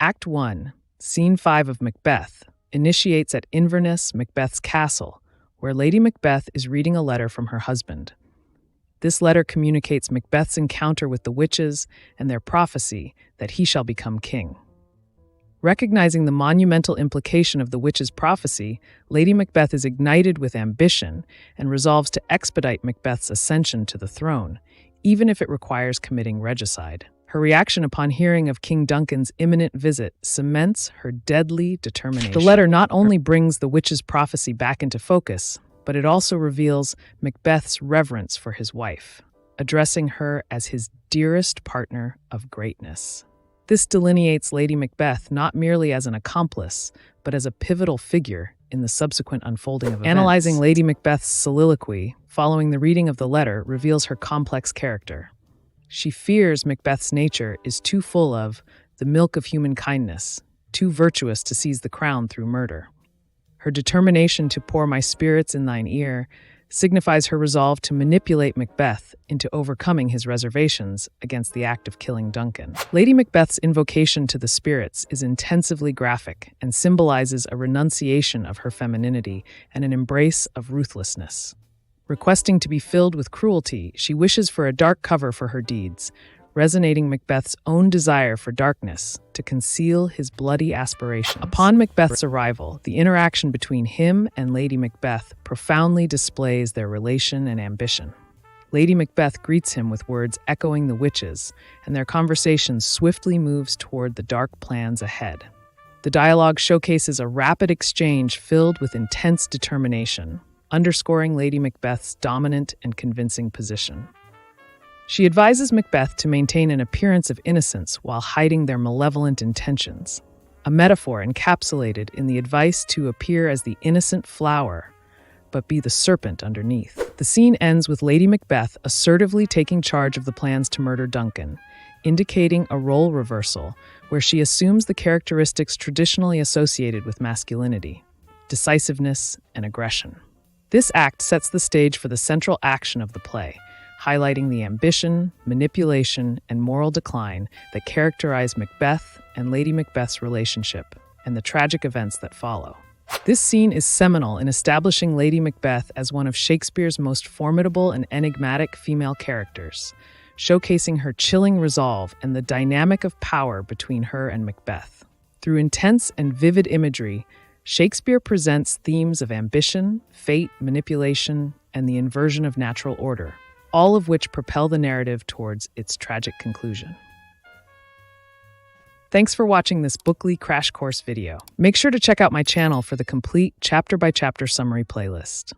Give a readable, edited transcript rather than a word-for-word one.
Act 1, Scene 5 of Macbeth, initiates at Inverness, Macbeth's castle, where Lady Macbeth is reading a letter from her husband. This letter communicates Macbeth's encounter with the witches and their prophecy that he shall become king. Recognizing the monumental implication of the witches' prophecy, Lady Macbeth is ignited with ambition and resolves to expedite Macbeth's ascension to the throne, even if it requires committing regicide. Her reaction upon hearing of King Duncan's imminent visit cements her deadly determination. The letter not only brings the witch's prophecy back into focus, but it also reveals Macbeth's reverence for his wife, addressing her as his dearest partner of greatness. This delineates Lady Macbeth not merely as an accomplice, but as a pivotal figure in the subsequent unfolding of events. Analyzing Lady Macbeth's soliloquy following the reading of the letter reveals her complex character. She fears Macbeth's nature is too full of the milk of human kindness, too virtuous to seize the crown through murder. Her determination to pour my spirits in thine ear signifies her resolve to manipulate Macbeth into overcoming his reservations against the act of killing Duncan. Lady Macbeth's invocation to the spirits is intensively graphic and symbolizes a renunciation of her femininity and an embrace of ruthlessness. Requesting to be filled with cruelty, she wishes for a dark cover for her deeds, resonating Macbeth's own desire for darkness to conceal his bloody aspirations. Upon Macbeth's arrival, the interaction between him and Lady Macbeth profoundly displays their relation and ambition. Lady Macbeth greets him with words echoing the witches, and their conversation swiftly moves toward the dark plans ahead. The dialogue showcases a rapid exchange filled with intense determination, underscoring Lady Macbeth's dominant and convincing position. She advises Macbeth to maintain an appearance of innocence while hiding their malevolent intentions, a metaphor encapsulated in the advice to appear as the innocent flower, but be the serpent underneath. The scene ends with Lady Macbeth assertively taking charge of the plans to murder Duncan, indicating a role reversal where she assumes the characteristics traditionally associated with masculinity, decisiveness and aggression. This act sets the stage for the central action of the play, highlighting the ambition, manipulation, and moral decline that characterize Macbeth and Lady Macbeth's relationship and the tragic events that follow. This scene is seminal in establishing Lady Macbeth as one of Shakespeare's most formidable and enigmatic female characters, showcasing her chilling resolve and the dynamic of power between her and Macbeth. Through intense and vivid imagery, Shakespeare presents themes of ambition, fate, manipulation, and the inversion of natural order, all of which propel the narrative towards its tragic conclusion. Thanks for watching this Bookly Crash Course video. Make sure to check out my channel for the complete chapter-by-chapter summary playlist.